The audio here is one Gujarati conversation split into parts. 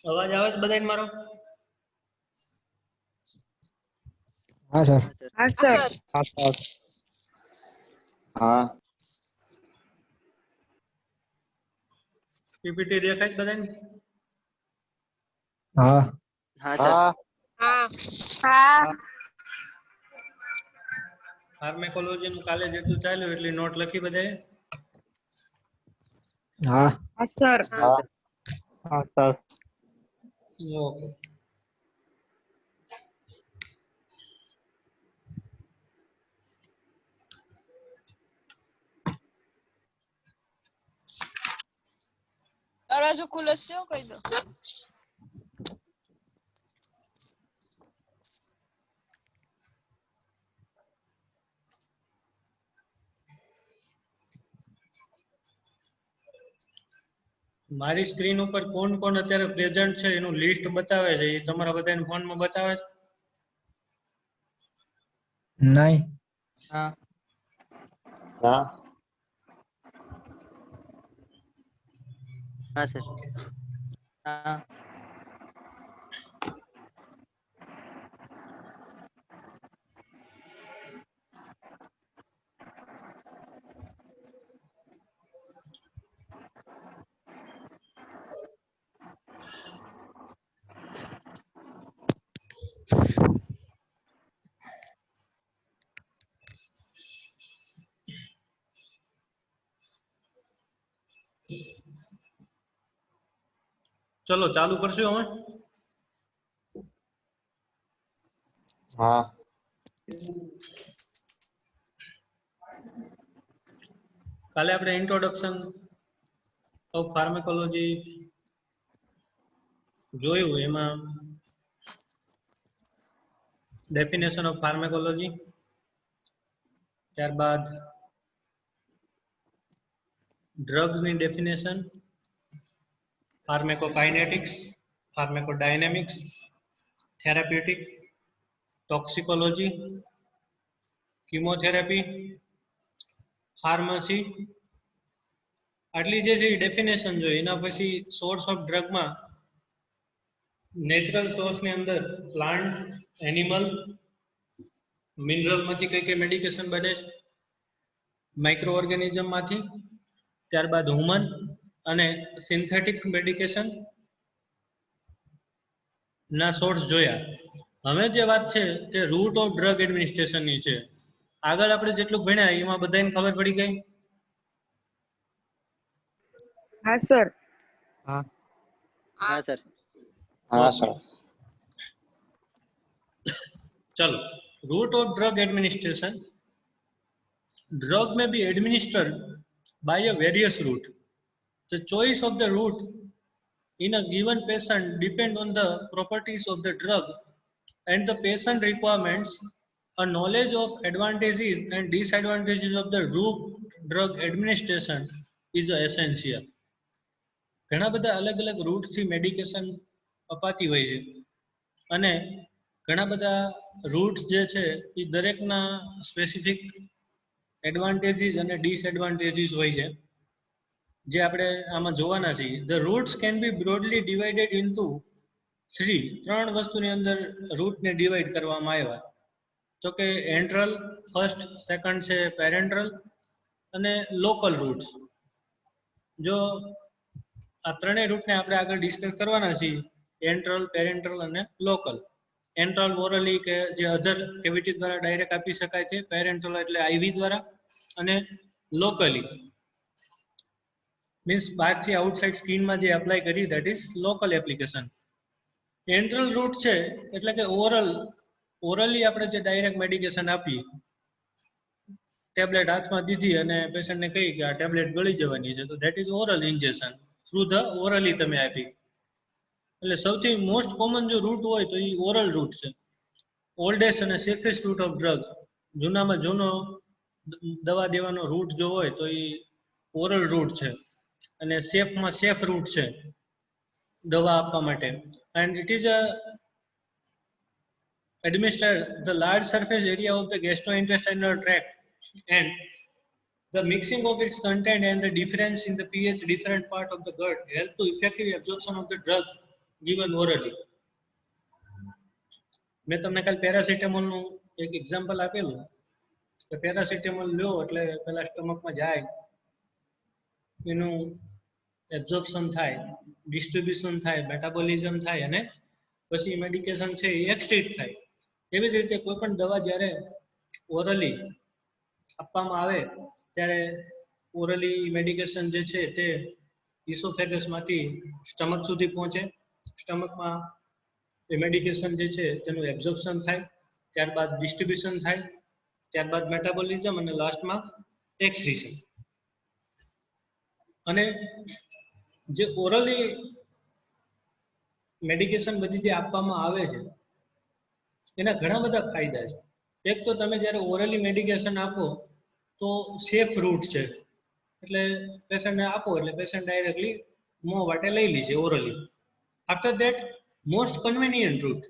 અવાજ આવે છે બધાને મારો? हाँ सर। हाँ सर। हाँ सर। हाँ પીપીટી દેખાય છે બધાને? हाँ हाँ सर। हाँ हाँ ફાર્મેકોલોજી નું કાલે જેટલું ચાલ્યું એટલી નોટ લખી બધાએ? हाँ हाँ सर। हाँ हाँ सर। ઓકે. दरवाजो खुलो છે કહી દો. મારી સ્ક્રીન ઉપર કોણ કોણ અત્યારે પ્રેઝન્ટ છે એનું લિસ્ટ બતાવે છે. એ તમારા બધાને ફોનમાં બતાવે છે? नहीं। हाँ हाँ हाँ सर। हाँ ચલો ચાલુ કરશું હવે. हाँ કાલે આપણે ઇન્ટ્રોડક્શન ઓફ ફાર્મેકોલોજી જોયું. એમાં ડેફિનેશન ઓફ ફાર્મેકોલોજી, ત્યારબાદ ડ્રગ્સ ની definition, pharmacokinetics, pharmacodynamics, therapeutic, toxicology, chemotherapy, pharmacy. આટલી જે છે ડેફિનેશન જોઈએ. એના પછી સોર્સ ઓફ ડ્રગમાં નેચરલ સોર્સ ની અંદર પ્લાન્ટ, એનિમલ, મિનરલ માંથી કઈ કઈ મેડિકેશન બને છે, માઇક્રો ઓર્ગેનિઝમ માંથી, ત્યારબાદ હ્યુમન અને સિન્થેટિક મેડિકેશન ના સોર્સ જોયા. હવે જે વાત છે તે રૂટ ઓફ ડ્રગ એડમિનિસ્ટ્રેશન ની છે. આગળ આપણે જેટલું ભણ્યા એમાં બધાને ખબર પડી ગઈ? हाँ सर। हाँ हाँ सर। हाँ सर। चलो, route of drug administration. Drug may be administered by a various route. The choice of the route in a given patient depend on the properties of the drug and the patient requirements. A knowledge of advantages and disadvantages of the route drug administration is essential. ઘણા બધા અલગ અલગ રૂટથી મેડિકેશન અપાતી હોય છે અને ઘણા બધા રૂટ જે છે એ દરેકના સ્પેસિફિક એડવાન્ટેજીસ અને ડિસએડવાન્ટેજીસ હોય છે, જે આપણે આમાં જોવાના છીએ. The routes can be broadly divided into ત્રણ વસ્તુની અંદર રૂટને ડિવાઈડ કરવામાં આવ્યા. તો કે એન્ટ્રલ ફર્સ્ટ, સેકન્ડ છે પેરેન્ટ્રલ અને લોકલ રૂટ્સ. જો આ ત્રણેય રૂટને આપણે આગળ ડિસ્કસ કરવાના છીએ, એન્ટ્રલ, પેરેન્ટ્રલ અને લોકલ. એન્ટ્રલ ઓરલી કે જે અધર કેવિટી દ્વારા ડાયરેક્ટ આપી શકાય છે, પેરેન્ટ્રલ એટલે આઈવી દ્વારા, અને લોકલી મીન્સ બહારથી આઉટસાઇડ સ્કિનમાં જે એપ્લાય કરી, that is local application. Enteral route છે એટલે કે ઓરલી આપણે જે ડાયરેક્ટ મેડિકેશન આપીએ, ટેબ્લેટ હાથમાં દીધી અને પેશન્ટને કહી કે આ ટેબ્લેટ ગળી જવાની છે, તો that is oral injection. Through the orally તમે આપી. એટલે સૌથી મોસ્ટ કોમન જો રૂટ હોય તો એ ઓરલ રૂટ છે. ઓલ્ડેસ્ટ અને સેફેસ્ટ રૂટ ઓફ ડ્રગ, જૂનામાં જૂનો દવા દેવાનો રૂટ જો હોય તો એ ઓરલ રૂટ છે, અને સેફમાં સેફ રૂટ છે દવા આપવા માટે. And it is a administer the large surface area of the gastrointestinal tract, and the mixing of its content and the difference in the pH different part of the gut help to effective absorption of the drug given orally. મેં તમને કાલ પેરાસિટામોલનું એક એક્ઝામ્પલ આપેલું કે પેરાસિટામોલ લ્યો એટલે પેલા સ્ટમકમાં જાય, એનું એબ્ઝોર્પ્શન થાય, ડિસ્ટ્રીબ્યુશન થાય, મેટાબોલિઝમ થાય, અને પછી મેડિકેશન છે એ એક્સટ્રીટ થાય. એવી જ રીતે કોઈ પણ દવા જ્યારે ઓરલી આપવામાં આવે ત્યારે ઓરલી મેડિકેશન જે છે તે ઇસોફેગસમાંથી સ્ટમક સુધી પહોંચે, સ્ટમકમાં એ મેડિકેશન જે છે તેનું એબ્ઝોર્પ્શન થાય, ત્યારબાદ ડિસ્ટ્રીબ્યુશન થાય, ત્યારબાદ મેટાબોલિઝમ, અને લાસ્ટમાં એક્સક્રીશન. અને જે ઓરલી મેડિકેશન બધી જે આપવામાં આવે છે એના ઘણા બધા ફાયદા છે. એક તો તમે જ્યારે ઓરલી મેડિકેશન આપો તો સેફ રૂટ છે, એટલે પેશન્ટને આપો એટલે પેશન્ટ ડાયરેક્ટલી મોં વાટે લઈ લે છે orally. After that most convenient route,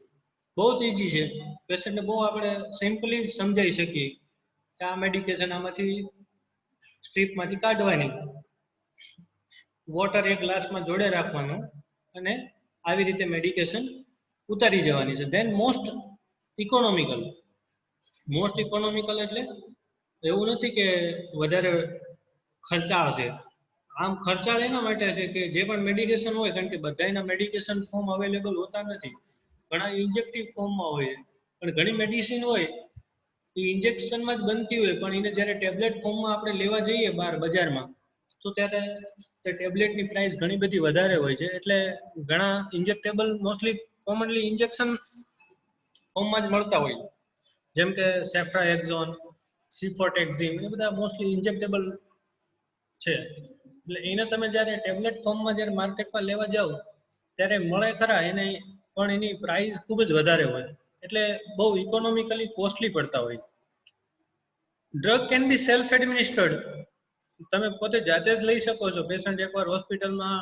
બહુ જ ઇઝી છે, પેશન્ટને બહુ આપણે સિમ્પલી સમજાવી શકીએ કે આ મેડિકેશન આમાંથી સ્ટ્રીપમાંથી કાઢવાની, વોટર એક ગ્લાસમાં જોડે રાખવાનું અને આવી રીતે મેડિકેશન ઉતારી જવાની છે. Then most economical. Most economical એટલે એવું નથી કે વધારે ખર્ચાળ છે. આમ ખર્ચાળ એના માટે છે કે જે પણ મેડિકેશન હોય, કારણ કે બધાના મેડિકેશન ફોર્મ અવેલેબલ હોતા નથી, ઘણા ઇન્જેક્ટિવ ફોર્મમાં હોય, પણ ઘણી મેડિસિન હોય એ ઇન્જેક્શનમાં જ બનતી હોય, પણ એને જ્યારે ટેબ્લેટ ફોર્મમાં આપણે લેવા જઈએ બહાર બજારમાં તો ત્યારે તે ટેબ્લેટની પ્રાઇસ ઘણી બધી વધારે હોય છે. એટલે ઘણા ઇન્જેક્ટેબલ મોસ્ટલી કોમનલી ઇન્જેક્શન ફોર્મમાં જ મળતા હોય, જેમ કે સેફ્ટ્રાએક્ઝોન, સિફોટેક્ઝિમ, એ બધા મોસ્ટલી ઇન્જેક્ટેબલ છે. એટલે એને તમે જ્યારે ટેબ્લેટ ફોર્મમાં જ્યારે માર્કેટમાં લેવા જાઓ ત્યારે મળે ખરા, એને પણ એની પ્રાઇસ ખૂબ જ વધારે હોય, એટલે બહુ ઇકોનોમિકલી કોસ્ટલી પડતા હોય. Drug can be self એડમિનિસ્ટર્ડ. તમે પોતે જાતે જ લઈ શકો છો. પેશન્ટ એકવાર હોસ્પિટલમાં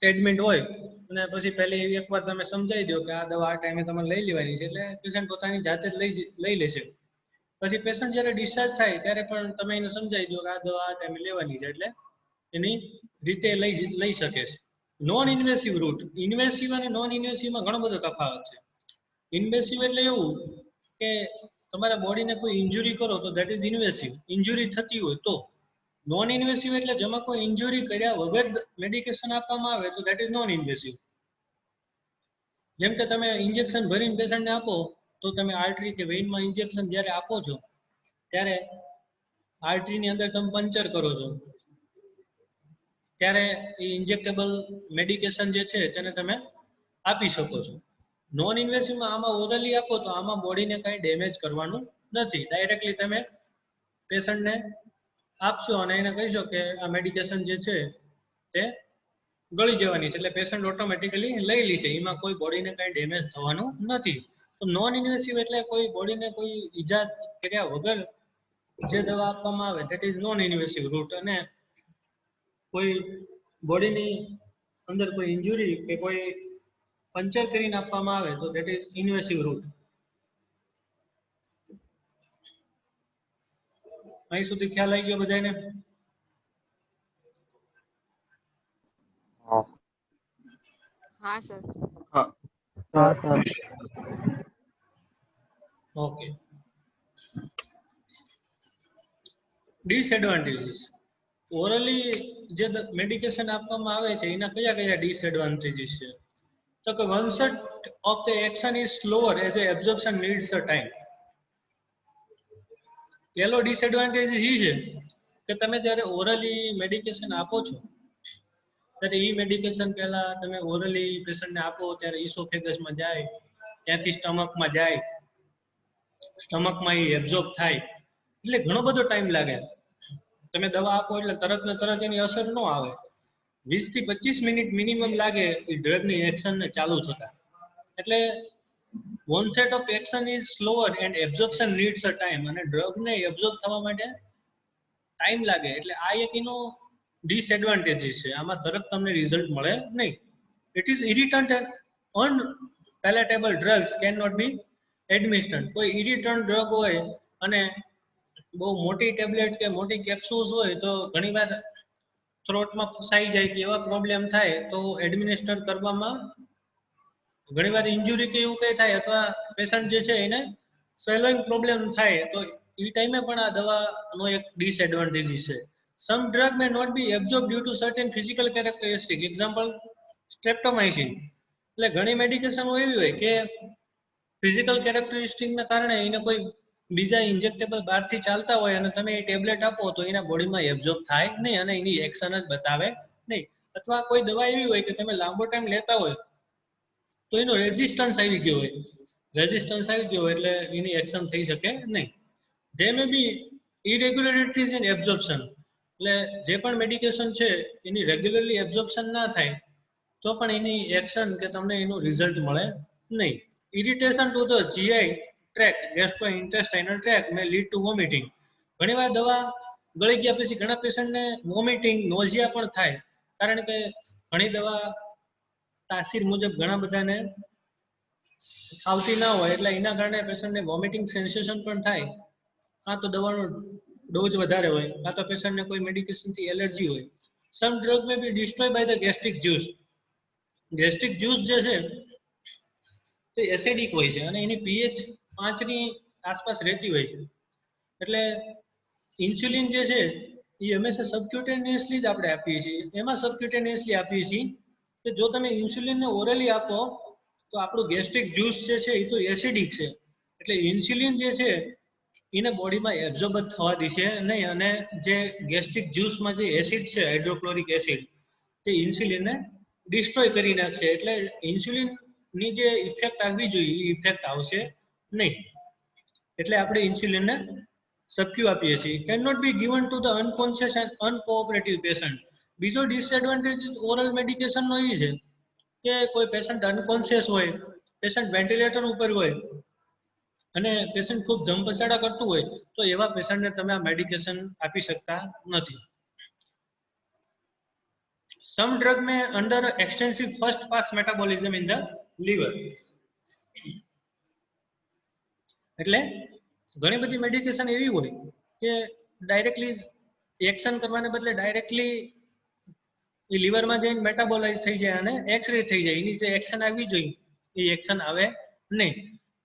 એડમિટ હોય અને પછી પહેલી એકવાર તમે સમજાવી દો કે આ દવા આ ટાઈમે તમારે લઈ લેવાની છે, એટલે પેશન્ટ પોતાની જાતે જ લઈ લેશે. પછી પેશન્ટ જ્યારે ડિસ્ચાર્જ થાય ત્યારે પણ તમે એને સમજાવી દો કે આ દવા આ ટાઈમે લેવાની છે, એટલે એની રીતે લઈ શકે છે. Non ઇન્વેસિવ route. ઇન્વેસિવ અને નોન ઇન્વેસિવમાં ઘણો બધો તફાવત છે. ઇન્વેસિવ એટલે એવું કે તમારા બોડીને કોઈ ઇન્જુરી કરો તો દેટ ઇઝ ઇન્વેસિવ, ઇન્જુરી થતી હોય તો. નોન ઇન્વેસિવ એટલે જેમાં કોઈ ઇન્જુરી કર્યા વગર મેડિકેશન આપવામાં આવે તો દેટ ઇઝ નોન ઇન્વેસિવ. જેમ કે તમે ઇન્જેક્શન ભરીને પેશન્ટને આપો તો તમે આર્ટરી કે વેઇનમાં ઇન્જેક્શન જ્યારે આપો છો ત્યારે આર્ટરીની અંદર તમે પંચર કરો છો, ત્યારે એ ઇન્જેક્ટેબલ મેડિકેશન જે છે તેને તમે આપી શકો છો. નોન ઇન્વેસિવમાં આમાં ઓરલી આપો તો આમાં બોડીને કંઈ ડેમેજ કરવાનું નથી. ડાયરેક્ટલી તમે પેશન્ટને આપશો અને એને કહીશો કે આ મેડિકેશન જે છે તે ગળી જવાની છે, એટલે પેશન્ટ ઓટોમેટિકલી લઈ લેશે. એમાં કોઈ બોડીને કંઈ ડેમેજ થવાનું નથી. તો નોન ઇન્વેસિવ એટલે કોઈ બોડીને કોઈ ઈજા કર્યા વગર જે દવા આપવામાં આવે ધેટ ઇઝ નોન ઇન્વેસિવ રૂટ. અને કોઈ બોડીની અંદર કોઈ ઇન્જુરી કે કોઈ પંચર કરીને આપવામાં આવે તો ધેટ ઇઝ ઇન્વેસિવ રૂટ. અહીં સુધી ખ્યાલ આવી ગયો બધાને? હા સર. હા સર. ઓકે. ડિસએડવાન્ટેજીસ. ઓરલી જે મેડિકેશન આપવામાં આવે છે એના કયા કયા ડિસએડવાન્ટેજીસ છે? તો કે onset of the action is slower as a absorption needs a time. પહેલો ડિસએડવાન્ટેજ એ છે કે તમે જ્યારે ઓરલી મેડિકેશન આપો છો ત્યારે એ મેડિકેશન પહેલા તમે ઓરલી પેશન્ટને આપો ત્યારે ઇસોફેગસમાં જાય, ત્યાંથી સ્ટમકમાં જાય, સ્ટમકમાં એ એબ્ઝોર્બ થાય, એટલે ઘણો બધો ટાઈમ લાગે. તમે દવા આપો એટલે તરત ને તરત એની અસર ન આવે. 20 થી 25 મિનિટ મિનિમમ લાગે એ ડ્રગની એક્શનને ચાલુ થતા. એટલે onset of action is slower and absorption needs a time. અને ડ્રગને એબ્ઝોર્બ થવા માટે ટાઈમ લાગે. એટલે આ એક એનો ડિસએડવાન્ટેજીસ છે. આમાં તરત તમને રિઝલ્ટ મળે નહીં. It is irritant and unpalatable drugs can not be administered. કોઈ ઇરિટન્ટ ડ્રગ હોય અને બહુ મોટી ટેબ્લેટ કે મોટી કેપ્સ્યુલ્સ હોય તો ઘણીવાર થ્રોટમાં ફસાઈ જાય કે એવા પ્રોબ્લેમ થાય તો એડમિનિસ્ટર કરવામાં ઘણીવાર ઇન્જુરી કે એવું કંઈ થાય અથવા પેશન્ટ જે છે એને સ્વેલોઈંગ પ્રોબ્લેમ થાય તો એ ટાઈમે પણ આ દવાનો એક ડિસએડવાન્ટેજીસ છે. Some drug may not be absorb due to certain physical characteristic. Example streptomycin. એટલે ઘણી મેડિકેશનો એવી હોય કે ફિઝિકલ કેરેક્ટરિસ્ટિકના કારણે એને કોઈ બીજા ઇન્જેક્ટેબલ બહારથી ચાલતા હોય અને તમે એ ટેબ્લેટ આપો તો એના બોડીમાં એબ્ઝોર્બ થાય નહીં અને એની એક્શન જ બતાવે નહીં. અથવા કોઈ દવા એવી હોય કે તમે લાંબો ટાઈમ લેતા હોય તો એનો રેઝિસ્ટન્સ આવી ગયો હોય. રેઝિસ્ટન્સ આવી ગયો હોય એટલે એની એક્શન થઈ શકે નહીં. They may be irregularities in absorption. એટલે જે પણ મેડિકેશન છે એની રેગ્યુલરલી એબ્ઝોર્પ્શન ના થાય તો પણ એની એક્શન કે તમને એનું રિઝલ્ટ મળે નહીં. Irritation to the GI tract, gastrointestinal tract may lead to vomiting. ઘણીવાર દવા ગળી ગયા પછી ઘણા પેશન્ટને વોમિટિંગ, નોઝિયા પણ થાય. કારણ કે ઘણી દવા તાસીર મુજબ ઘણા બધાને આવતી ના હોય એટલે એના કારણે પેશન્ટને વોમિટિંગ સેન્સેશન પણ થાય. કાં તો દવાનો ડોઝ વધારે હોય, કાં તો પેશન્ટને કોઈ મેડિકેશનથી એલર્જી હોય. Some drug may be destroy by the gastric juice. Gastric juice જે છે તે એસિડિક હોય છે અને એની પીએચ 5 ની આસપાસ રહેતી હોય છે. એટલે ઇન્સ્યુલિન જે છે એ હંમેશા સબક્યુટેનિયસલી જ આપણે આપીએ છીએ. એમાં સબક્યુટેનિયસલી આપીએ છીએ કે જો તમે ઇન્સ્યુલિનને ઓરલી આપો તો આપણું ગેસ્ટ્રિક જ્યુસ જે છે એ તો એસિડિક છે. એટલે ઇન્સ્યુલિન જે છે એને બોડીમાં એબ્ઝોર્બ થવા દેશે નહીં અને જે ગેસ્ટ્રિક જ્યુસમાં જે એસિડ છે હાઇડ્રોક્લોરિક એસિડ તે ઇન્સ્યુલિનને ડિસ્ટ્રોય કરી નાખશે. એટલે ઇન્સ્યુલિનની જે ઇફેક્ટ આવવી જોઈએ એ ઇફેક્ટ આવશે નહીં. એટલે આપણે ઇન્સ્યુલિનને સબક્યુ આપીએ છીએ. Can not be given to the unconscious and uncooperative patient. બીજો ડિસએડવાન્ટેજ ઓરલ મેડિકેશનનો એ છે કે કોઈ પેશન્ટ અનકોન્શિયસ હોય, પેશન્ટ વેન્ટિલેટર ઉપર હોય અને પેશન્ટ ખૂબ ધમપછાડા કરતું હોય તો એવા પેશન્ટને તમે આ મેડિકેશન આપી શકતા નથી. Some drug may under extensive first pass metabolism in the liver. એટલે ઘણી બધી મેડિકેશન એવી હોય કે ડાયરેક્ટલી એક્શન કરવાને બદલે ડાયરેક્ટલી એ લીવરમાં જઈને મેટાબોલાઇઝ થઈ જાય અને એક્સરે થઈ જાય. એની જે એક્શન આવવી જોઈએ એ એક્શન આવે નહીં.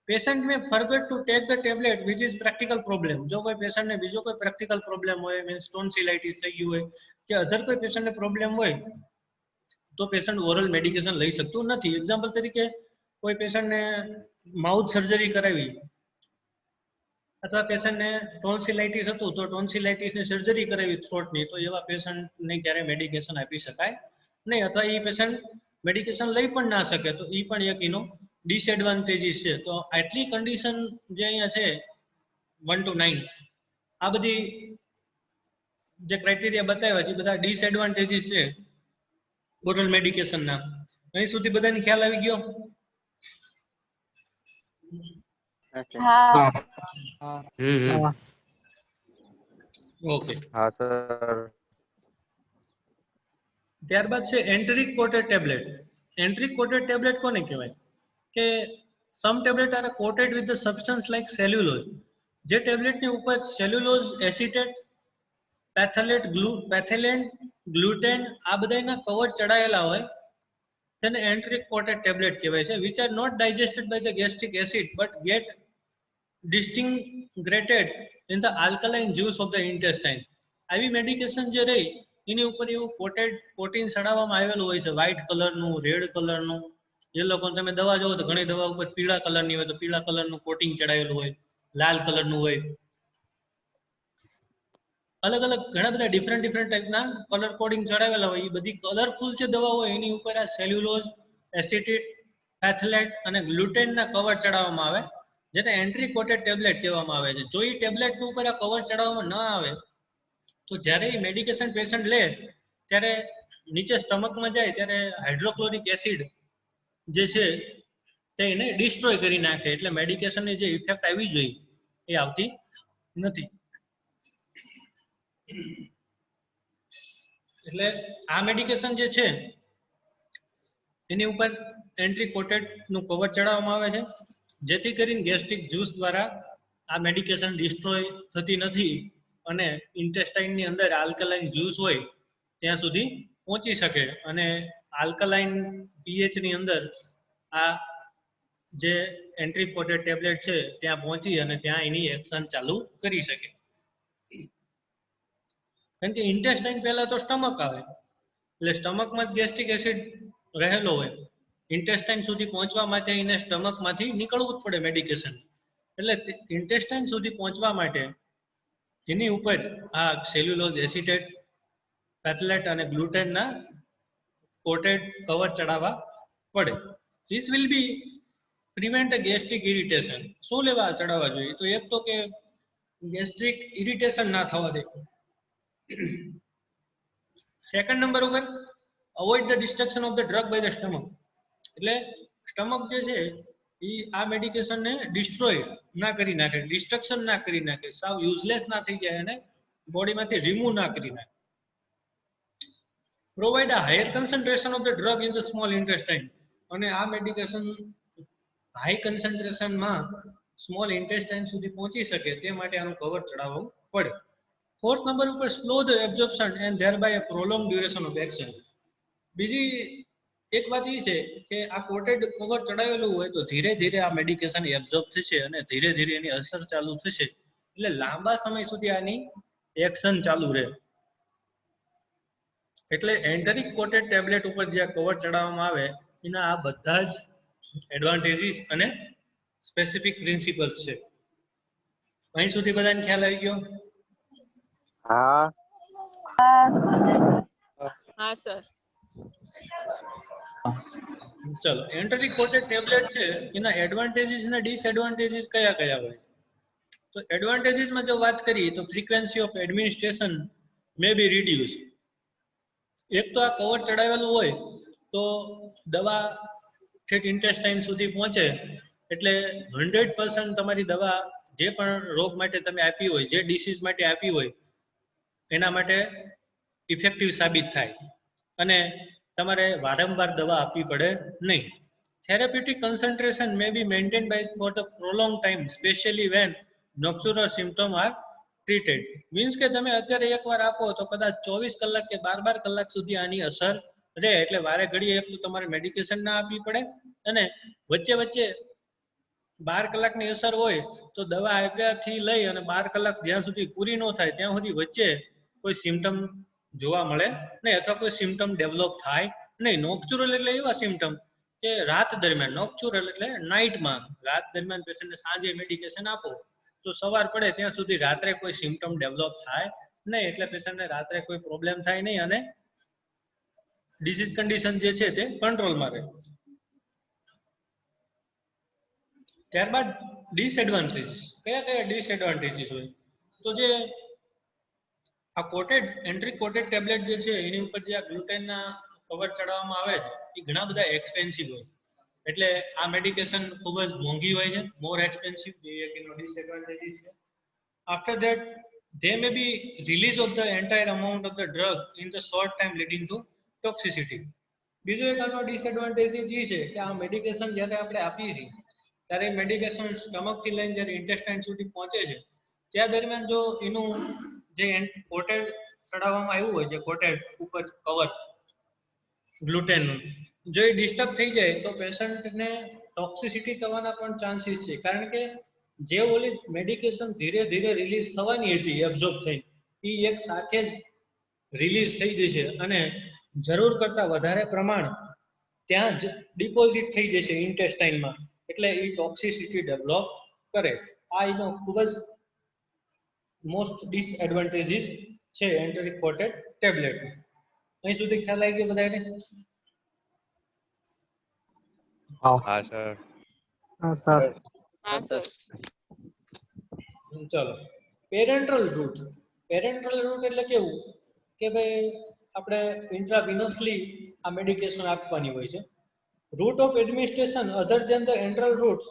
Patient May forget to take the tablet which is practical problem. જો કોઈ પેશન્ટને બીજો કોઈ પ્રેક્ટિકલ પ્રોબ્લેમ હોય, મીન્સ ટોન્સિલાઇટિસ થઈ ગયું હોય કે અધર કોઈ પેશન્ટને પ્રોબ્લેમ હોય તો પેશન્ટ ઓરલ મેડિકેશન લઈ શકતું નથી. એક્ઝામ્પલ તરીકે કોઈ પેશન્ટને માઉથ સર્જરી કરાવી અથવા પેશન્ટને ટોન્સિલાઇટિસ હતું તો ટોન્સિલાઇટિસની સર્જરી કરાવી થ્રોટની તો એવા પેશન્ટને ક્યારે મેડિકેશન આપી શકાય નહીં અથવા એ પેશન્ટ મેડિકેશન લઈ પણ ના શકે તો એ પણ એક એનો ડિસએડવાન્ટેજીસ છે. તો આટલી કન્ડિશન જે અહીંયા છે 1 to 9 આ બધી જે ક્રાઇટેરિયા બતાવ્યા છે બધા ડિસએડવાન્ટેજીસ છે ઓરલ મેડિકેશનના. અહીં સુધી બધાને ખ્યાલ આવી ગયો? હા. ઓકે. હા સર. ત્યારબાદ છે enteric coated tablet. Enteric coated tablet કોને કહેવાય કે some tablet are coated with the substance like cellulose. જે ટેબ્લેટની ઉપર સેલ્યુલોઝ, એસિટેટ, પેથેલેન, ગ્લુટેન આ બધાના કવર ચડાયેલા હોય તેને એન્ટ્રિક કોટેડ ટેબ્લેટ કહેવાય છે. Which are not digested by the gastric acid but get disintegrated in the alkaline juice of the intestine. આવી મેડિકેશન જે રહી એની ઉપર એવું કોટિંગ ચડાવવામાં આવેલું હોય છે, વ્હાઇટ કલરનું, રેડ કલરનું. જે લોકો તમે દવા જોવો તો ઘણી દવા ઉપર પીળા કલરની હોય તો પીળા કલરનું કોટિંગ ચડાવેલું હોય, લાલ કલરનું હોય. અલગ અલગ ઘણા બધા ડિફરન્ટ ટાઈપના કલર કોડિંગ ચડાવેલા હોય. એ બધી કલરફુલ જે દવા હોય એની ઉપર આ સેલ્યુલોઝ, એસિટેટ, પેથલેટ અને ગ્લુટેનના કવર ચડાવવામાં આવે જેને એન્ટ્રી કોટેડ ટેબ્લેટ કહેવામાં આવે છે. જો એ ટેબ્લેટ ઉપર આ કવર ચડાવવામાં ન આવે તો જ્યારે એ મેડિકેશન પેશન્ટ લે ત્યારે નીચે સ્ટમકમાં જાય ત્યારે હાઇડ્રોક્લોરિક એસિડ જે છે તે એને ડિસ્ટ્રોય કરી નાખે, એટલે મેડિકેશનની જે ઇફેક્ટ આવી જોઈએ એ આવતી નથી. એટલે આ મેડિકેશન જે છે એની ઉપર એન્ટ્રી કોટેડ નું કવર ચડાવવામાં આવે છે, જેથી કરીને ગેસ્ટ્રિક જ્યુસ દ્વારા આ મેડિકેશન ડિસ્ટ્રોય થતી નથી અને ઇન્ટેસ્ટાઇનની અંદર આલ્કલાઇન જ્યુસ હોય ત્યાં સુધી પહોંચી શકે અને આલ્કલાઇન પીએચ ની અંદર આ જે એન્ટ્રી કોટેડ ટેબ્લેટ છે ત્યાં પહોંચી અને ત્યાં એની એક્શન ચાલુ કરી શકે. કારણ કે ઇન્ટેસ્ટાઇન પહેલા તો સ્ટમક આવે, એટલે સ્ટમકમાં જ ગેસ્ટ્રિક એસિડ રહેલો હોય, ઇન્ટેસ્ટાઇન સુધી પહોંચવા માટે એને સ્ટમકમાંથી નીકળવું જ પડે મેડિકેશન. એટલે ઇન્ટેસ્ટાઇન સુધી પહોંચવા માટે એની ઉપર આ સેલ્યુલોઝ એસિટેટ, પેથલેટ અને ગ્લુટેનના કોટેડ કવર ચડાવવા પડે. This will be prevent a gastric irritation. શું લેવા ચડાવવા જોઈએ? તો એક તો કે ગેસ્ટ્રિક ઇરિટેશન ના થવા દે. સેકન્ડ નંબર ઉપર avoid the destruction of the drug by the stomach. એટલે સ્ટમક જે છે એ આ મેડિકેશનને ડિસ્ટ્રોય ના કરી નાખે, ડિસ્ટ્રક્શન ના કરી નાખે, સાવ યુઝલેસ ના થઈ જાય અને બોડીમાંથી રિમૂવ ના કરી નાખે. Provide a higher concentration of the drug in the small intestine. અને આ મેડિકેશન હાઈ કન્સન્ટ્રેશનમાં સ્મોલ ઇન્ટેસ્ટાઇન સુધી પહોંચી શકે તે માટે આનું કવર ચડાવવું પડે. ફોર્થ નંબર ઉપર slow the absorption and thereby a prolong duration of action. બીજી એક વાત એ છે કે આ કોટેડ કવર ચડાવેલું હોય તો ધીરે ધીરે આ મેડિકેશન એબ્ઝોર્બ થશે અને ધીરે ધીરે એની અસર ચાલુ થશે, એટલે લાંબા સમય સુધી આની એક્શન ચાલુ રહે. એટલે એન્ટરિક કોટેડ ટેબ્લેટ ઉપર જે કવર ચડાવવામાં આવે એના આ બધા જ એડવાન્ટેજીસ અને સ્પેસિફિક પ્રિન્સિપલ્સ છે. અહીં સુધી બધાને ખ્યાલ આવી ગયો? હા. હા સર. ચલો, એન્ટરિક કોટેડ ટેબ્લેટ છે એના એડવાન્ટેજીસ અને ડિસએડવાન્ટેજીસ કયા કયા હોય? તો એડવાન્ટેજીસમાં જો વાત કરીએ તો frequency of administration may be reduce. એક તો આ કવર ચડાવેલું હોય તો દવા ઠેઠ ઇન્ટેસ્ટાઇન સુધી પહોંચે એટલે 100% તમારી દવા જે પણ રોગ માટે તમે આપી હોય, જે ડિસીઝ માટે આપી હોય એના માટે ઇફેક્ટિવ સાબિત થાય અને તમારે વારંવાર દવા આપવી પડે નહીં. Therapeutic concentration may be maintained by for the prolonged time, especially when nocturnal symptoms are treated. Means કે તમે અત્યારે એકવાર આપો તો કદાચ 24 કલાક કે 12 કલાક સુધી આની અસર રહે, એટલે વારે ઘડીએ એટલું તમારે મેડિકેશન ના આપવી પડે અને વચ્ચે વચ્ચે 12 કલાકની અસર હોય તો દવા આપ્યાથી લઈ અને 12 કલાક જ્યાં સુધી પૂરી ન થાય ત્યાં સુધી વચ્ચે કોઈ સિમ્ટમ જોવા મળે નહીં અથવા કોઈ સિમ્ટમ ડેવલપ થાય નહીં. નોક્ચ્યુરલ એટલે એવા સિમ્ટમ કે રાત દરમિયાન, નોક્ચ્યુરલ એટલે નાઇટમાં, રાત દરમિયાન પેશન્ટને સાંજે મેડિકેશન આપો તો સવાર પડે ત્યાં સુધી રાત્રે કોઈ સિમ્ટમ ડેવલપ થાય નહીં, એટલે પેશન્ટને રાત્રે કોઈ પ્રોબ્લેમ થાય નહીં અને ડિસીઝ કન્ડિશન જે છે તે કંટ્રોલમાં રહે. ત્યારબાદ ડિસએડવાન્ટેજીસ. કયા કયા ડિસએડવાન્ટેજીસ હોય? તો જે આ કોટેડ એન્ટ્રી કોટેડ ટેબ્લેટ જે છે એની ઉપર જે આ ગ્લુટેનના કવર ચડાવવામાં આવે છે એ ઘણા બધા એક્સપેન્સિવ હોય, એટલે આ મેડિકેશન ખૂબ જ મોંઘી હોય છે, મોર એક્સપેન્સિવ. એ એક એનો ડિસએડવાન્ટેજીસ છે. After that they may be release of the entire amount of the drug in the short time leading to toxicity. બીજો એક આનો ડિસએડવાન્ટેજીસ એ છે કે આ મેડિકેશન જ્યારે આપણે આપીએ છીએ ત્યારે મેડિકેશન સ્ટમક થી લઈને જ્યારે ઇન્ટેસ્ટાઇન સુધી પહોંચે છે ત્યાં દરમિયાન જો એનું જે કોટેડ ચડાવવામાં આવ્યું હોય છે, કોટેડ ઉપર કવર ગ્લુટેનનું, જો એ ડિસ્ટર્બ થઈ જાય તો પેશન્ટને ટોક્સિસિટી થવાના પણ ચાન્સીસ છે, કારણ કે જે ઓલી મેડિકેશન ધીરે ધીરે રિલીઝ થવાની હતી એબ્ઝોર્બ થઈ એ એક સાથે જ રિલીઝ થઈ જશે અને જરૂર કરતાં વધારે પ્રમાણ ત્યાં જ ડિપોઝિટ થઈ જશે ઇન્ટેસ્ટાઇનમાં, એટલે એ ટોક્સિસિટી ડેવલપ કરે. આ એનો ખૂબ જ મોસ્ટ ડિસએડવાન્ટેજીસ છે એન્ટરિક કોટેડ ટેબ્લેટ. અહીં સુધી ખ્યાલ આવી ગયો બધાને? હા સર. હા સર. હા સર. ચલો, પેરેન્ટલ રૂટ. પેરેન્ટલ રૂટ એટલે કેવું કે ભાઈ આપણે ઇન્ટ્રાવિનસલી આ મેડિકેશન આપવાની હોય છે. Route of administration other than the enteral routes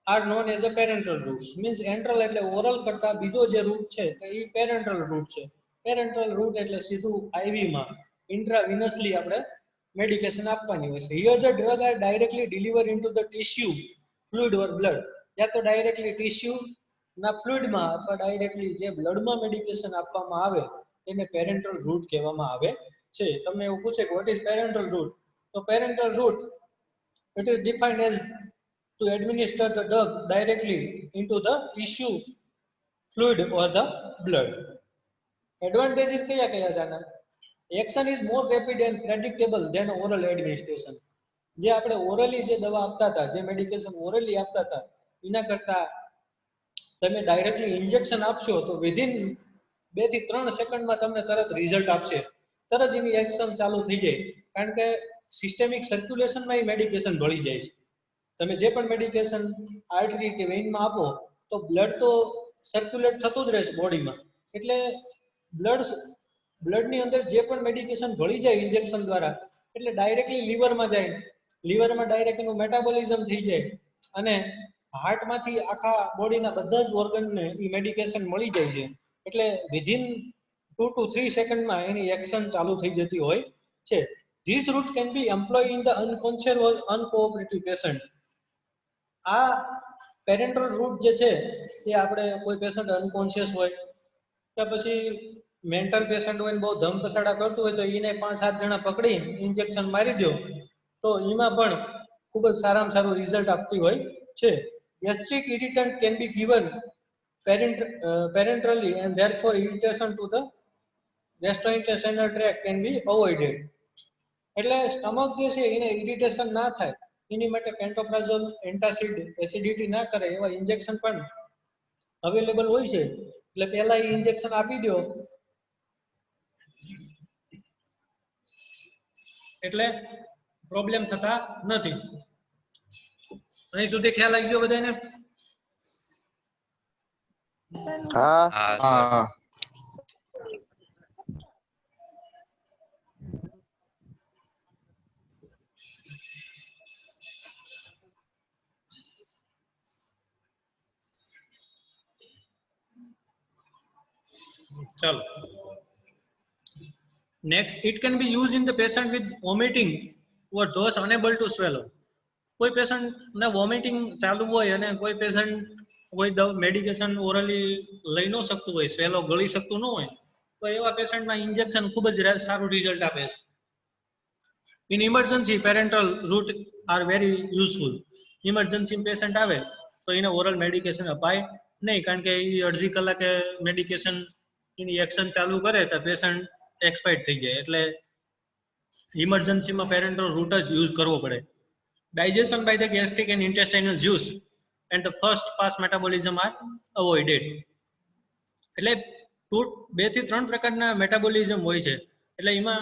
are known as a parenteral routes. Means enteral એટલે ઓરલ કરતા બીજો જે રૂટ છે તો એ પેરેન્ટલ રૂટ છે. પેરેન્ટલ રૂટ એટલે સીધું IV માં ઇન્ટ્રાવિનસલી આપણે મેડિકેશન આપવાની હોય છે. Here the drug are directly deliver into the tissue fluid or blood. યા તો ડાયરેક્ટલી ટિશ્યુ ના ફ્લુઇડમાં અથવા ડાયરેક્ટલી જે બ્લડમાં મેડિકેશન આપવામાં આવે તેને પેરેન્ટલ રૂટ કહેવામાં આવે છે. તમને એવું પૂછે કે વોટ ઇઝ પેરેન્ટલ રૂટ, તો parental route it is defined as to administer the drug directly into the tissue fluid or the blood. Advantages kya kya છે આના? Action is more rapid and predictable than oral administration. જે આપણે ઓરલી જે દવા આપતા હતા, જે મેડિકેશન ઓરલી આપતા હતા એના કરતા તમે ડાયરેક્ટલી ઇન્જેક્શન આપશો તો વિધિન 2 થી 3 સેકન્ડમાં તમને તરત રિઝલ્ટ આપશે, તરત એની એક્શન ચાલુ થઈ જાય. કારણ કે સિસ્ટેમિક સર્ક્યુલેશનમાં એ મેડિકેશન ભળી જાય છે. તમે જે પણ મેડિકેશન આર્ટરી કે વેઇનમાં આપો તો બ્લડ તો સર્ક્યુલેટ થતું જ રહેશે બોડીમાં. એટલે બ્લડની અંદર જે પણ મેડિકેશન ભળી જાય ઇન્જેક્શન દ્વારા એટલે ડાયરેક્ટલી લીવરમાં જાય, લીવરમાં ડાયરેક્ટ એનું મેટાબોલિઝમ થઈ જાય અને હાર્ટમાંથી આખા બોડીના બધા જ ઓર્ગનને એ મેડિકેશન મળી જાય છે. એટલે વિધિન 2 to 3 સેકન્ડમાં એની એક્શન ચાલુ થઈ જતી હોય છે. This route can be employed in the unconscious or uncooperative patient. આ પેરેન્ટલ રૂટ જે છે તે આપણે કોઈ પેશન્ટ અનકોન્શિયસ હોય કે પછી મેન્ટલ પેશન્ટ હોય ને બહુ ધમપછાડા કરતું હોય તો એને 5-7 જણા પકડી ઇન્જેક્શન મારી દો તો એમાં પણ ખૂબ જ સારામાં સારું રિઝલ્ટ આપતી હોય છે. Gastric irritant can be given parenterally and therefore irritation to the gastrointestinal tract can be avoided. એટલે સ્ટમક જે છે એને ઇરિટેશન ના થાય એની માટે પેન્ટોપ્રાઝોલ એન્ટાસિડ એસિડિટી ના કરે એવા ઇન્જેક્શન પણ અવેલેબલ હોય છે. એટલે પહેલા એ ઇન્જેક્શન આપી દો એટલે પ્રોબ્લેમ થતા નથી. અહીં સુધી ખ્યાલ આવી ગયો બધાને? હા હા સર. હા ચલો. Next, it can be used in the patient with vomiting or those unable to swallow. કોઈ પેશન્ટ ને વોમિટિંગ ચાલુ હોય અને કોઈ પેશન્ટ કોઈ મેડિકેશન ઓરલી લઈ ન શકતું હોય, સ્વેલો ગળી શકતું ન હોય તો એવા પેશન્ટમાં ઇન્જેક્શન ખૂબ જ સારું રિઝલ્ટ આપે છે. In emergency parental route are very useful. Emergency patient આવે તો એને ઓરલ મેડિકેશન અપાય નહીં, કારણ કે એ અડધી કલાકે મેડિકેશન એની એક્શન ચાલુ કરે તો પેશન્ટ એક્સપાયર્ડ થઈ જાય. એટલે ઇમરજન્સીમાં પેરેન્ટલ રૂટ જ યુઝ કરવો પડે. Digestion by the gastric and intestinal juice and the first pass metabolism are avoided. એટલે 2 થી 3 પ્રકારના મેટાબોલિઝમ હોય છે. એટલે એમાં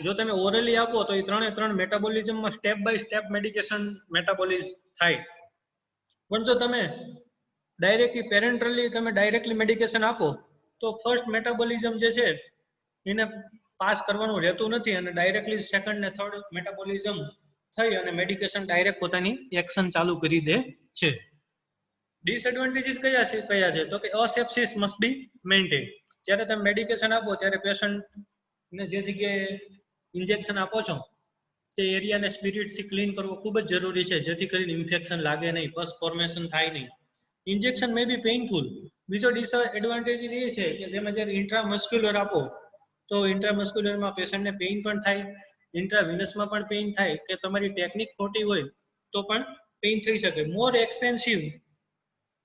જો તમે ઓરલી આપો તો એ 3 મેટાબોલિઝમમાં સ્ટેપ બાય સ્ટેપ મેડિકેશન મેટાબોલિઝ થાય. પણ જો તમે ડાયરેક્ટલી પેરેન્ટલી તમે ડાયરેક્ટલી મેડિકેશન આપો તો ફર્સ્ટ મેટાબોલિઝમ જે છે એને પાસ કરવાનું રહેતું નથી અને ડાયરેક્ટલી સેકન્ડ ને થર્ડ મેટાબોલિઝમ થઈ અને મેડિકેશન ડાયરેક્ટ પોતાની એક્શન ચાલુ કરી દે છે. ડિસએડવાન્ટેજીસ કયા છે તો કે અસેપ્સિસ મસ્ટ બી મેન્ટેન. જ્યારે તમે મેડિકેશન આપો ત્યારે પેશન્ટને જે જગ્યાએ ઇન્જેક્શન આપો છો તે એરિયાને સ્પિરિટથી ક્લીન કરવો ખૂબ જ જરૂરી છે, જેથી કરીને ઇન્ફેક્શન લાગે નહીં, પસ ફોર્મેશન થાય નહીં. ઇન્જેક્શન મે બી પેઇનફુલ. બીજો ડિસએડવાન્ટેજ એ છે કે જેમાં જ્યારે ઇન્ટ્રામસ્ક્યુલર આપો તો ઇન્ટ્રામસ્ક્યુલરમાં પેશન્ટને પેઇન પણ થાય, ઇન્ટ્રાવિનસમાં પણ પેઇન થાય કે તમારી ટેકનિક ખોટી હોય તો પણ પેઇન થઈ શકે. મોર એક્સપેન્સિવ,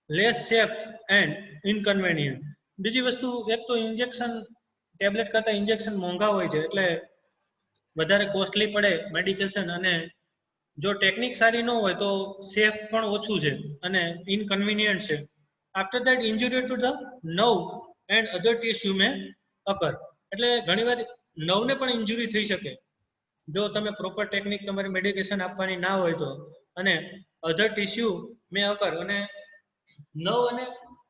લેસ સેફ એન્ડ ઇનકન્વેનિયન્ટ. બીજી વસ્તુ એક તો ઇન્જેક્શન ટેબ્લેટ કરતાં ઇન્જેક્શન મોંઘા હોય છે એટલે વધારે કોસ્ટલી પડે મેડિકેશન, અને જો ટેકનિક સારી ન હોય તો સેફ પણ ઓછું છે અને ઇનકન્વીનિયન્ટ છે. After that ઇન્જુરી to the nerve and other tissue મે અકર. એટલે ઘણીવાર નર્વને પણ ઇન્જુરી થઈ શકે જો તમે પ્રોપર ટેકનિક તમારી મેડિકેશન આપવાની ના હોય તો, અને અધર ટિશ્યુ મે અકર, અને નર્વ અને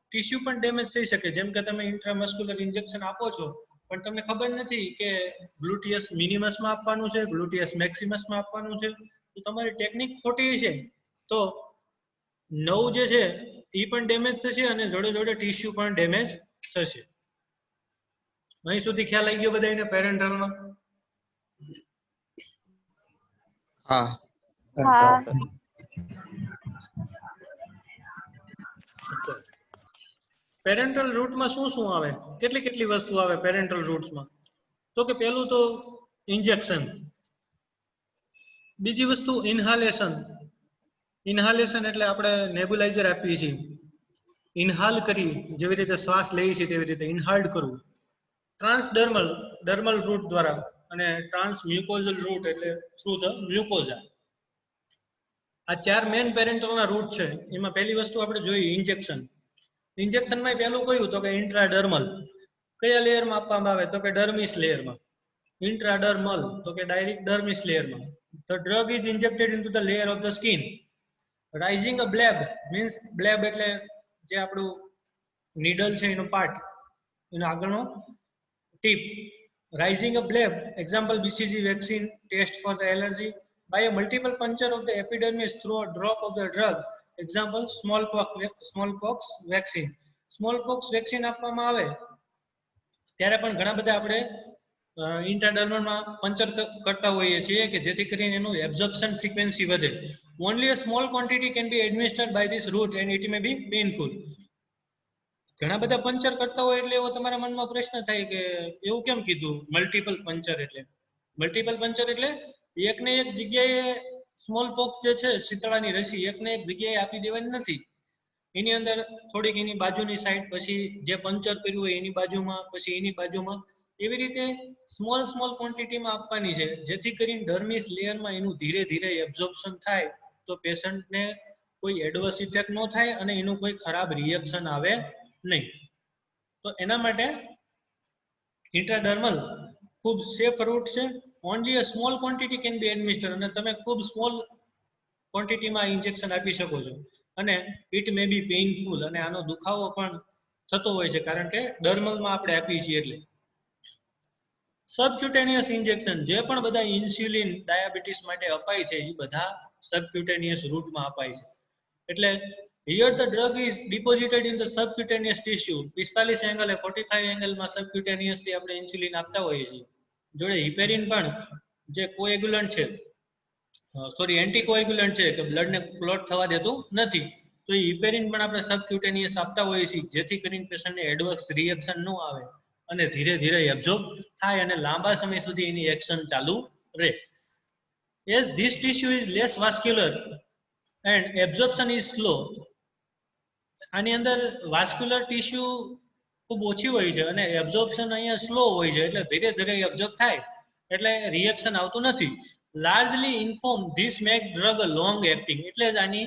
ટિશ્યુ પણ ડેમેજ થઈ શકે. જેમ કે તમે ઇન્ટ્રામસ્ક્યુલર ઇન્જેક્શન આપો છો પણ તમને ખબર નથી કે ગ્લુટિયસ મિનિમસમાં આપવાનું છે, ગ્લુટિયસ મેક્સિમસમાં આપવાનું છે, તો તમારી ટેકનિક ખોટી છે તો નવ જે છે એ પણ ડેમેજ થશે અને જોડે જોડે ટીસ્યુ પણ ડેમેજ થશે. અહીં સુધી ખ્યાલ આવી ગયો બધાને પેરેન્ટલમાં? હા. હા. પેરેન્ટલ રૂટમાં શું શું આવે? કેટલી વસ્તુ આવે પેરેન્ટલ રૂટ્સમાં? તો કે પહેલું તો ઇન્જેક્શન, બીજી વસ્તુ ઇન્હાલેશન. ઇન્હાલેશન એટલે આપણે નેબ્યુલાઇઝર આપીએ છીએ, ઇન્હાલ કરી જેવી રીતે શ્વાસ લઈએ છીએ તેવી રીતે ઇન્હાલ્ડ કરવું. ટ્રાન્સડર્મલ, ડર્મલ રૂટ દ્વારા, અને ટ્રાન્સમ્યુકોઝલ રૂટ એટલે થ્રુ ધ મ્યુકોઝા. આ ચાર મેન પેરેન્ટલના રૂટ છે. એમાં પહેલી વસ્તુ આપણે જોઈએ ઇન્જેક્શન. ઇન્જેક્શનમાં પહેલું કયું તો કે ઇન્ટ્રાડર્મલ. કયા લેયરમાં આપવામાં આવે તો કે ડર્મિસ લેયરમાં. ઇન્ટ્રાડર્મલ તો કે ડાયરેક્ટ ડર્મિસ લેયરમાં. The drug is injected into the layer of the skin. Rising a bleb means bleb એટલે જે આપણું નીડલ છે એનો પાર્ટ, એનો આગળનો tip. Rising a bleb, example BCG vaccine test for the allergy. By a multiple puncture of the epidermis through a drop of the drug, example smallpox vaccine. Smallpox vaccine આપવામાં આવે ત્યારે પણ ઘણા બધા આપણે ઇન્ટ્રાડર્મલમાં પંચર કરતા હોઈએ છીએ કે જેથી કરીને એનું એબ્ઝોર્પ્શન ફ્રીક્વન્સી વધે. Only a small quantity can be administered by this route and it may be painful. ઘણા બધા પંચર કરતા હોય એટલે એવો તમારા મનમાં પ્રશ્ન થાય કે એવું કેમ કીધું મલ્ટિપલ પંચર એટલે? મલ્ટિપલ પંચર એટલે એકને એક જગ્યાએ સ્મોલ પોક્સ જે છે શીતળાની રસી એકને એક જગ્યાએ આપી દેવાની નથી. એની અંદર થોડીક એની બાજુની સાઈડ, પછી જે પંચર કર્યું હોય એની બાજુમાં, પછી એની બાજુમાં, એવી રીતે સ્મોલ ક્વોન્ટિટીમાં આપવાની છે જેથી કરીને ડર્મિસ લેયરમાં એનું ધીરે ધીરે એબ્ઝોર્પ્શન થાય તો પેશન્ટને કોઈ એડવર્સ ઇફેક્ટ ન થાય અને એનું કોઈ ખરાબ રિએક્શન આવે નહીં. તો એના માટે ઇન્ટ્રાડર્મલ ખૂબ સેફ રૂટ છે. Only a small quantity can be administer, અને તમે ખૂબ સ્મોલ ક્વોન્ટિટીમાં ઇન્જેક્શન આપી શકો છો. અને ઇટ મે બી પેઇનફુલ, અને આનો દુખાવો પણ થતો હોય છે કારણ કે ડર્મલમાં આપણે આપીએ છીએ એટલે. સબક્યુટેનિયસ ઇન્જેક્શન, જે પણ બધા ઇન્સ્યુલિન ડાયાબિટીસ માટે અપાય છે એ બધા સબક્યુટેનિયસ રૂટમાં અપાય છે. એટલે here the drug is deposited in the subcutaneous tissue. 45 angle 45 એંગલમાં સબક્યુટેનિયસલી આપણે ઇન્સ્યુલિન આપતા હોઈએ છીએ. જોડે હિપેરિન પણ જે કોએગ્યુલન્ટ છે, સોરી એન્ટીકોએગ્યુલન્ટ છે કે બ્લડને ક્લોટ થવા દેતું નથી, તો એ હિપેરિન પણ આપણે સબક્યુટેનિયસ આપતા હોઈએ છીએ જેથી કરીને પેશન્ટને એડવર્સ રિએક્શન ન આવે અને ધીરે ધીરે એબ્ઝોર્બ થાય અને લાંબા સમય સુધી એની એક્શન ચાલુ રહે. As this tissue is less vascular and absorption is slow, આની અંદર વાસ્ક્યુલર ટિશ્યુ ખૂબ ઓછી હોય છે અને એબ્ઝોર્પ્શન અહીંયા સ્લો હોય છે, એટલે ધીરે ધીરે એબ્ઝોર્બ થાય એટલે રિએક્શન આવતું નથી. Largely inform this make drug long acting, એટલે જ આની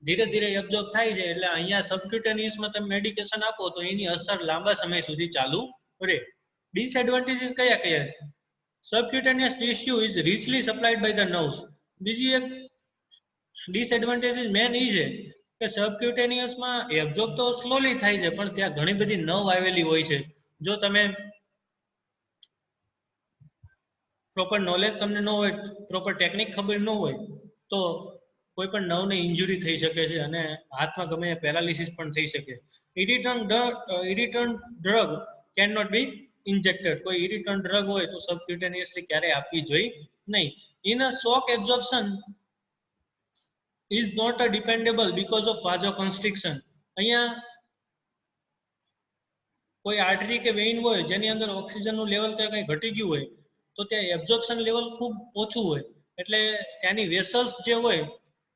ધીરે ધીરે એબ્ઝોર્બ થાય છે એટલે અહીંયા સબક્યુટેનિયસમાં તમે મેડિકેશન આપો તો એની અસર લાંબા સમય સુધી ચાલુ રહે. ડિસએડવાન્ટેજીસ કયા કયા છે? Subcutaneous tissue is richly supplied by the nerves. બીજી એક ડિસએડવાન્ટેજીસ મેન એ છે કે સબક્યુટેનિયસમાં એબ્ઝોર્બ તો સ્લોલી થાય છે પણ ત્યાં ઘણી બધી નર્વ આવેલી હોય છે. જો તમે પ્રોપર નોલેજ તમને ન હોય, પ્રોપર ટેકનિક ખબર ન હોય તો કોઈ પણ નર્વને ઇન્જુરી થઈ શકે છે અને હાથમાં ગમે પેરાલિસિસ પણ થઈ શકે. Irritant drug can not be injected. કોઈ ઇરિટન્ટ ડ્રગ હોય તો સબક્યુટેનિયસલી ક્યારેય આપવી જોઈએ નહીં. In a shock absorption is not a dependable because of vasoconstriction. અહીંયા કોઈ આર્ટરી કે વેઇન હોય જેની અંદર ઓક્સિજનનું લેવલ કે કંઈ ઘટી ગયું હોય તો ત્યાં એબ્ઝોર્પ્શન લેવલ ખૂબ ઓછું હોય એટલે ત્યાંની વેસલ્સ જે હોય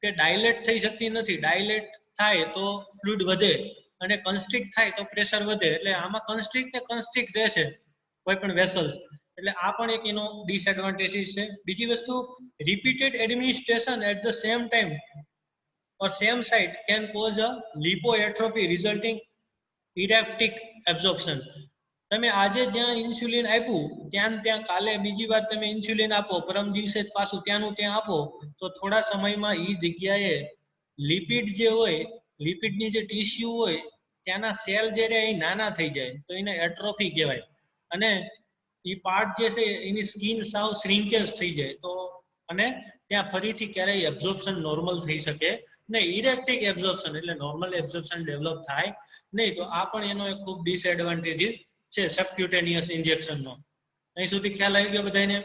તે ડાયલેટ થઈ શકતી નથી. ડાયલેટ થાય તો ફ્લુઇડ વધે અને કન્સ્ટ્રિક્ટ થાય તો પ્રેશર વધે, એટલે આમાં કન્સ્ટ્રિક્ટ રહેશે કોઈ પણ વેસલ્સ, એટલે આ પણ એક એનો ડિસએડવાન્ટેજીસ છે. બીજી વસ્તુ, repeated administration at the same time or same site can cause a lipoatrophy resulting erratic absorption. તમે આજે જ્યાં ઇન્સ્યુલિન આપ્યું ત્યાં કાલે બીજી વાર તમે ઇન્સ્યુલિન આપો, પરમ દિવસે પાછું ત્યાંનું ત્યાં આપો તો થોડા સમયમાં એ જગ્યાએ લિપિડ જે હોય, લિપિડની જે ટિશ્યુ હોય ત્યાંના સેલ જે રહે એ નાના થઈ જાય તો એને એટ્રોફી કહેવાય. અને એ પાર્ટ જે છે એની સ્કિન સાવ શ્રિંકેજ થઈ જાય તો અને ત્યાં ફરીથી ક્યારેય એબ્ઝોર્પ્શન નોર્મલ થઈ શકે નહીં. ઇરેક્ટિક એબ્ઝોર્પ્શન એટલે નોર્મલ એબ્ઝોર્પ્શન ડેવલપ થાય નહીં. તો આ પણ એનો એક ખૂબ ડિસએડવાન્ટેજ છે સબક્યુટેનિયસ ઇન્જેક્શનનો. અહીં સુધી ખ્યાલ આવી ગયો બધાને?